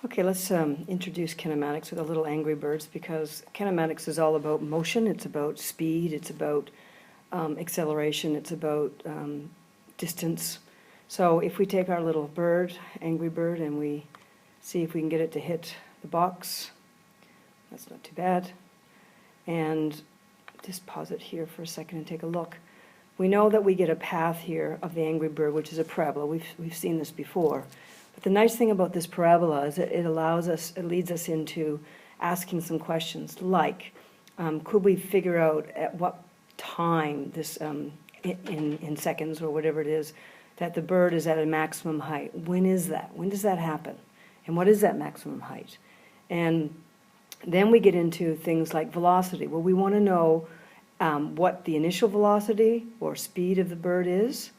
Okay, let's introduce kinematics with a little Angry Birds, because kinematics is all about motion, it's about speed, it's about acceleration, it's about distance. So if we take our little bird, Angry Bird, and we see if we can get it to hit the box, that's not too bad. And just pause it here for a second and take a look. We know that we get a path here of the Angry Bird, which is a parabola. We've seen this before. But the nice thing about this parabola is that it leads us into asking some questions like, could we figure out at what time this, in seconds or whatever it is, that the bird is at a maximum height? When is that? When does that happen? And what is that maximum height? And then we get into things like velocity. Well, we want to know what the initial velocity or speed of the bird is,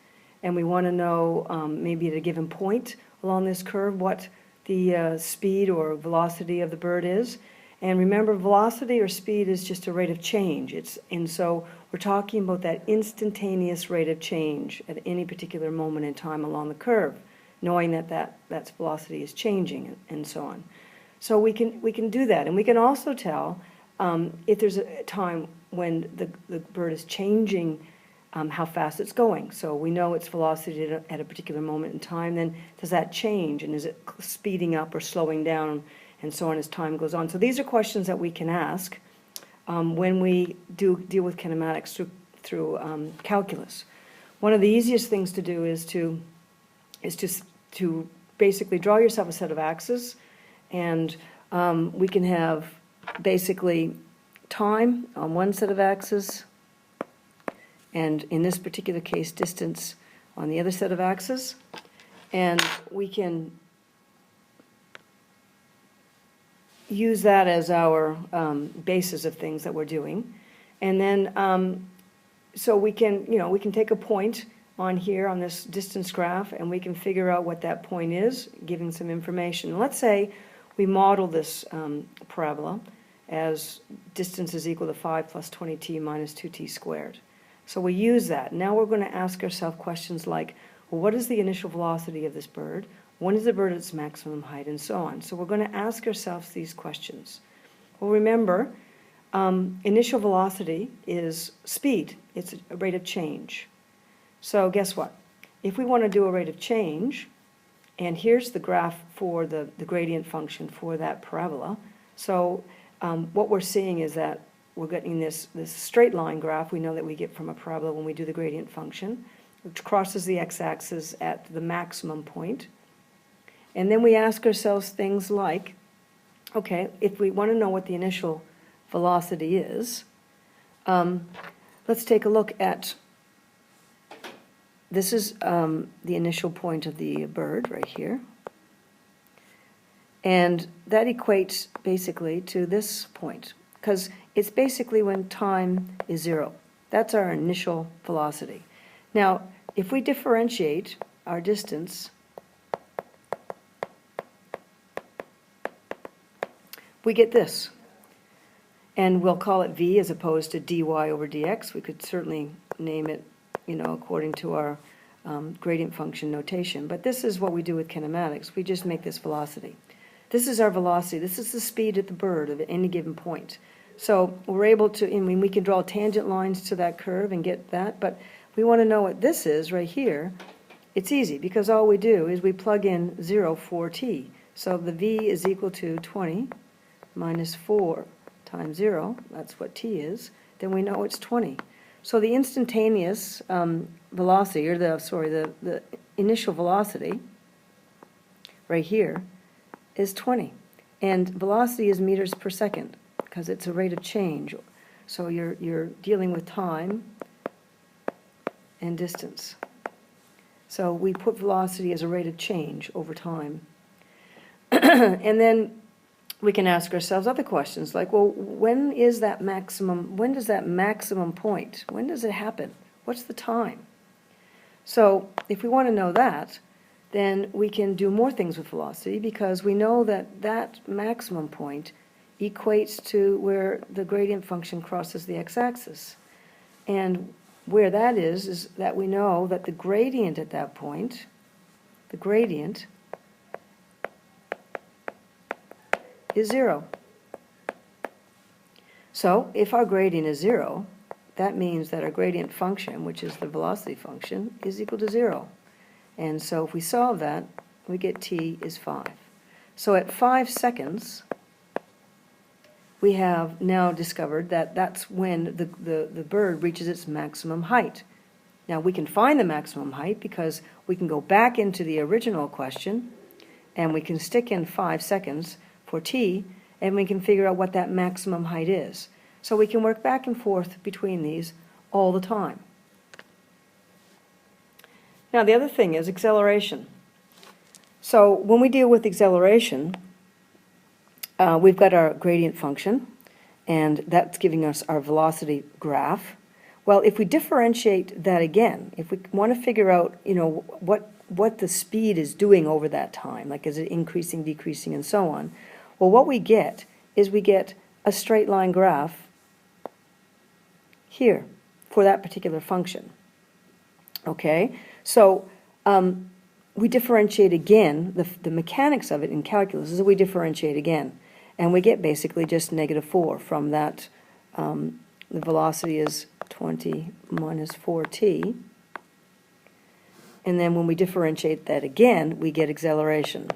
and we want to know maybe at a given point along this curve what the speed or velocity of the bird is. And remember, velocity or speed is just a rate of change. And so we're talking about that instantaneous rate of change at any particular moment in time along the curve, knowing that velocity is changing and so on. So we can do that, and we can also tell if there's a time when the bird is changing how fast it's going. So we know its velocity at a particular moment in time, then does that change, and is it speeding up or slowing down, and so on as time goes on. So these are questions that we can ask when we deal with kinematics through calculus. One of the easiest things to do is to basically draw yourself a set of axes, and we can have basically time on one set of axes, and in this particular case, distance on the other set of axes. And we can use that as our basis of things that we're doing. And then, so we can take a point on here on this distance graph, and we can figure out what that point is, giving some information. Let's say we model this parabola as distance is equal to 5 plus 20t minus 2t squared. So we use that. Now we're going to ask ourselves questions like, well, what is the initial velocity of this bird? When is the bird at its maximum height? And so on. So we're going to ask ourselves these questions. Well, remember, initial velocity is speed. It's a rate of change. So guess what? If we want to do a rate of change, and here's the graph for the gradient function for that parabola. So what we're seeing is that we're getting this straight line graph we know that we get from a parabola when we do the gradient function, which crosses the x-axis at the maximum point. And then we ask ourselves things like, okay, if we want to know what the initial velocity is, let's take a look at, this is the initial point of the bird right here. And that equates basically to this point, because it's basically when time is 0. That's our initial velocity. Now, if we differentiate our distance, we get this. And we'll call it v as opposed to dy over dx. We could certainly name it, according to our gradient function notation. But this is what we do with kinematics. We just make this velocity. This is our velocity. This is the speed of the bird at any given point. So we're able to, we can draw tangent lines to that curve and get that, but we want to know what this is right here. It's easy, because all we do is we plug in 0 for t. So the v is equal to 20 minus 4 times 0, that's what t is, then we know it's 20. So the instantaneous velocity, or the initial velocity right here is 20. And velocity is meters per second, because it's a rate of change. So you're dealing with time and distance. So we put velocity as a rate of change over time. And then we can ask ourselves other questions like, well, when does that maximum point, when does it happen? What's the time? So if we want to know that, then we can do more things with velocity, because we know that that maximum point equates to where the gradient function crosses the x-axis. And where that is that we know that the gradient at that point, the gradient is 0. So if our gradient is 0, that means that our gradient function, which is the velocity function, is equal to 0. And so if we solve that, we get t is 5. So at 5 seconds, we have now discovered that that's when the bird reaches its maximum height. Now we can find the maximum height because we can go back into the original question and we can stick in 5 seconds for t, and we can figure out what that maximum height is. So we can work back and forth between these all the time. Now the other thing is acceleration. So when we deal with acceleration, we've got our gradient function, and that's giving us our velocity graph. Well, if we differentiate that again, if we want to figure out, what the speed is doing over that time, like is it increasing, decreasing, and so on, well, what we get is we get a straight line graph here for that particular function. Okay, so we differentiate again, the mechanics of it in calculus is that we differentiate again, and we get basically just -4 from that. The velocity is 20 minus 4t, and then when we differentiate that again, we get acceleration.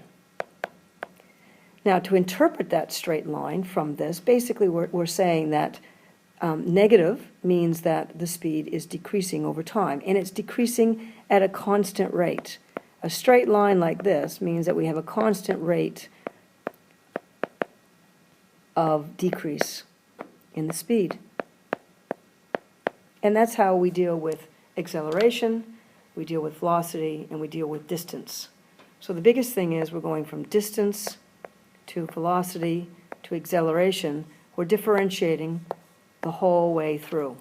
Now, to interpret that straight line from this, basically we're saying that negative means that the speed is decreasing over time, and it's decreasing at a constant rate. A straight line like this means that we have a constant rate of decrease in the speed. And that's how we deal with acceleration, we deal with velocity, and we deal with distance. So the biggest thing is we're going from distance to velocity to acceleration. We're differentiating the whole way through.